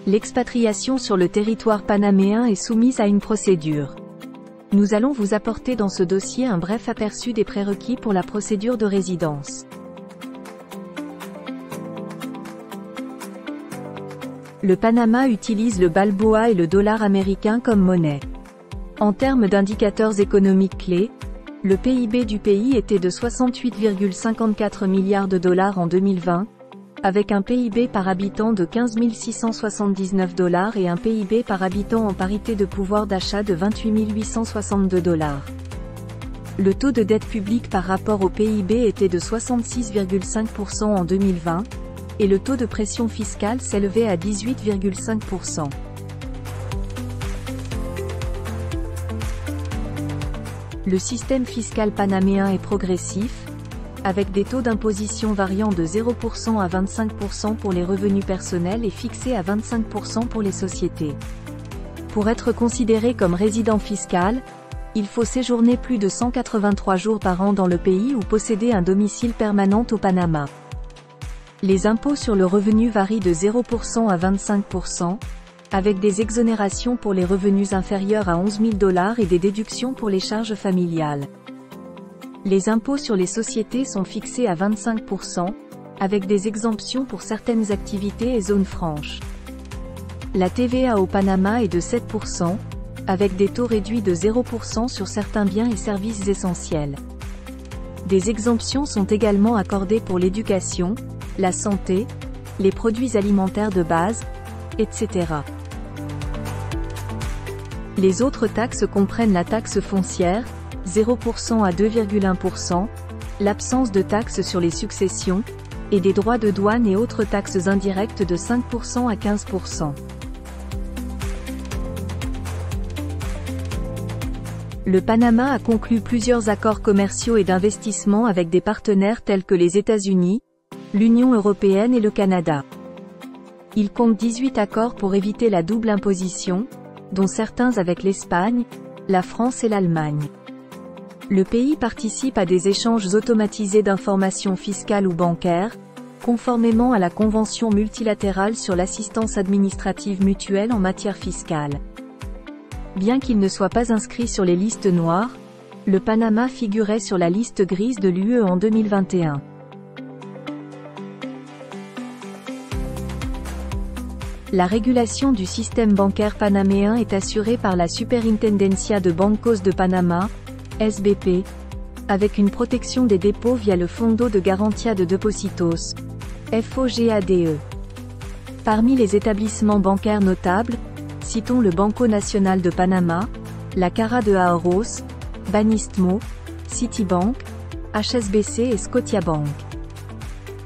L'expatriation sur le territoire panaméen est soumise à une procédure. Nous allons vous apporter dans ce dossier un bref aperçu des prérequis pour la procédure de résidence. Le Panama utilise le balboa et le dollar américain comme monnaie. En termes d'indicateurs économiques clés, le PIB du pays était de 68,54 milliards de dollars en 2020, avec un PIB par habitant de 15 679 dollars et un PIB par habitant en parité de pouvoir d'achat de 28 862 dollars. Le taux de dette publique par rapport au PIB était de 66,5% en 2020, et le taux de pression fiscale s'élevait à 18,5%. Le système fiscal panaméen est progressif, avec des taux d'imposition variant de 0% à 25% pour les revenus personnels et fixés à 25% pour les sociétés. Pour être considéré comme résident fiscal, il faut séjourner plus de 183 jours par an dans le pays ou posséder un domicile permanent au Panama. Les impôts sur le revenu varient de 0% à 25%, avec des exonérations pour les revenus inférieurs à 11 000 dollars et des déductions pour les charges familiales. Les impôts sur les sociétés sont fixés à 25%, avec des exemptions pour certaines activités et zones franches. La TVA au Panama est de 7%, avec des taux réduits de 0% sur certains biens et services essentiels. Des exemptions sont également accordées pour l'éducation, la santé, les produits alimentaires de base, etc. Les autres taxes comprennent la taxe foncière, 0% à 2,1%, l'absence de taxes sur les successions, et des droits de douane et autres taxes indirectes de 5% à 15%. Le Panama a conclu plusieurs accords commerciaux et d'investissement avec des partenaires tels que les États-Unis, l'Union européenne et le Canada. Il compte 18 accords pour éviter la double imposition, dont certains avec l'Espagne, la France et l'Allemagne. Le pays participe à des échanges automatisés d'informations fiscales ou bancaires, conformément à la Convention multilatérale sur l'assistance administrative mutuelle en matière fiscale. Bien qu'il ne soit pas inscrit sur les listes noires, le Panama figurait sur la liste grise de l'UE en 2021. La régulation du système bancaire panaméen est assurée par la Superintendencia de Bancos de Panama, SBP, avec une protection des dépôts via le Fondo de Garantía de Depósitos, FOGADE. Parmi les établissements bancaires notables, citons le Banco Nacional de Panama, la Caja de Ahorros, Banistmo, Citibank, HSBC et Scotiabank.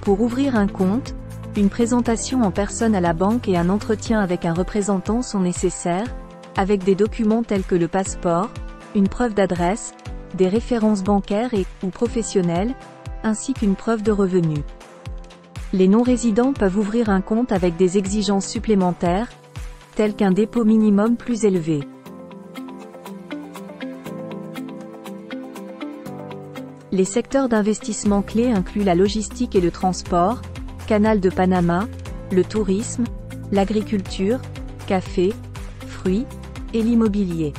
Pour ouvrir un compte, une présentation en personne à la banque et un entretien avec un représentant sont nécessaires, avec des documents tels que le passeport, une preuve d'adresse, des références bancaires ou professionnelles, ainsi qu'une preuve de revenus. Les non-résidents peuvent ouvrir un compte avec des exigences supplémentaires, telles qu'un dépôt minimum plus élevé. Les secteurs d'investissement clés incluent la logistique et le transport, Canal de Panama, le tourisme, l'agriculture, café, fruits, et l'immobilier.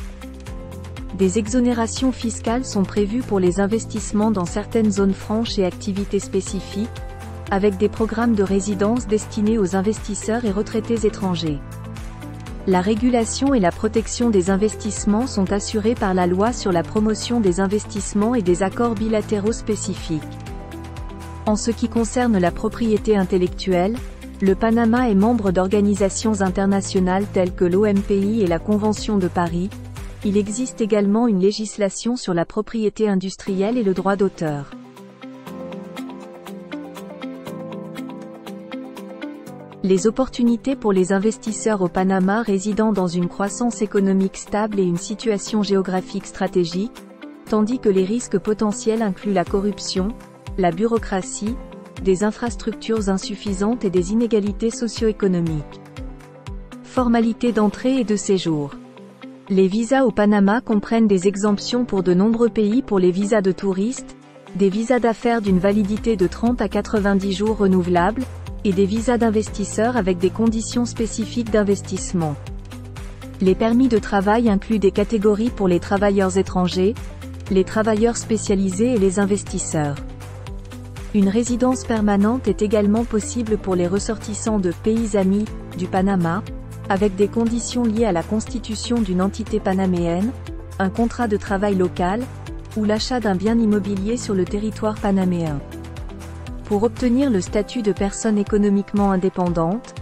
Des exonérations fiscales sont prévues pour les investissements dans certaines zones franches et activités spécifiques, avec des programmes de résidence destinés aux investisseurs et retraités étrangers. La régulation et la protection des investissements sont assurées par la loi sur la promotion des investissements et des accords bilatéraux spécifiques. En ce qui concerne la propriété intellectuelle, le Panama est membre d'organisations internationales telles que l'OMPI et la Convention de Paris. Il existe également une législation sur la propriété industrielle et le droit d'auteur. Les opportunités pour les investisseurs au Panama résidant dans une croissance économique stable et une situation géographique stratégique, tandis que les risques potentiels incluent la corruption, la bureaucratie, des infrastructures insuffisantes et des inégalités socio-économiques. Formalités d'entrée et de séjour. Les visas au Panama comprennent des exemptions pour de nombreux pays pour les visas de touristes, des visas d'affaires d'une validité de 30 à 90 jours renouvelables, et des visas d'investisseurs avec des conditions spécifiques d'investissement. Les permis de travail incluent des catégories pour les travailleurs étrangers, les travailleurs spécialisés et les investisseurs. Une résidence permanente est également possible pour les ressortissants de pays amis du Panama, avec des conditions liées à la constitution d'une entité panaméenne, un contrat de travail local, ou l'achat d'un bien immobilier sur le territoire panaméen. Pour obtenir le statut de personne économiquement indépendante,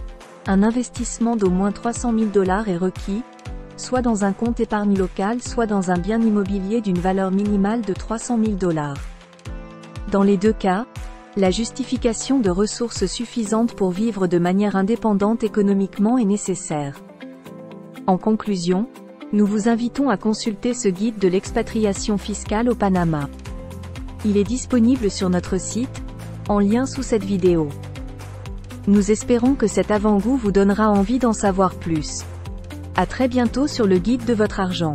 un investissement d'au moins $300 000 est requis, soit dans un compte épargne local soit dans un bien immobilier d'une valeur minimale de $300 000. Dans les deux cas, la justification de ressources suffisantes pour vivre de manière indépendante économiquement est nécessaire. En conclusion, nous vous invitons à consulter ce guide de l'expatriation fiscale au Panama. Il est disponible sur notre site, en lien sous cette vidéo. Nous espérons que cet avant-goût vous donnera envie d'en savoir plus. À très bientôt sur le guide de votre argent.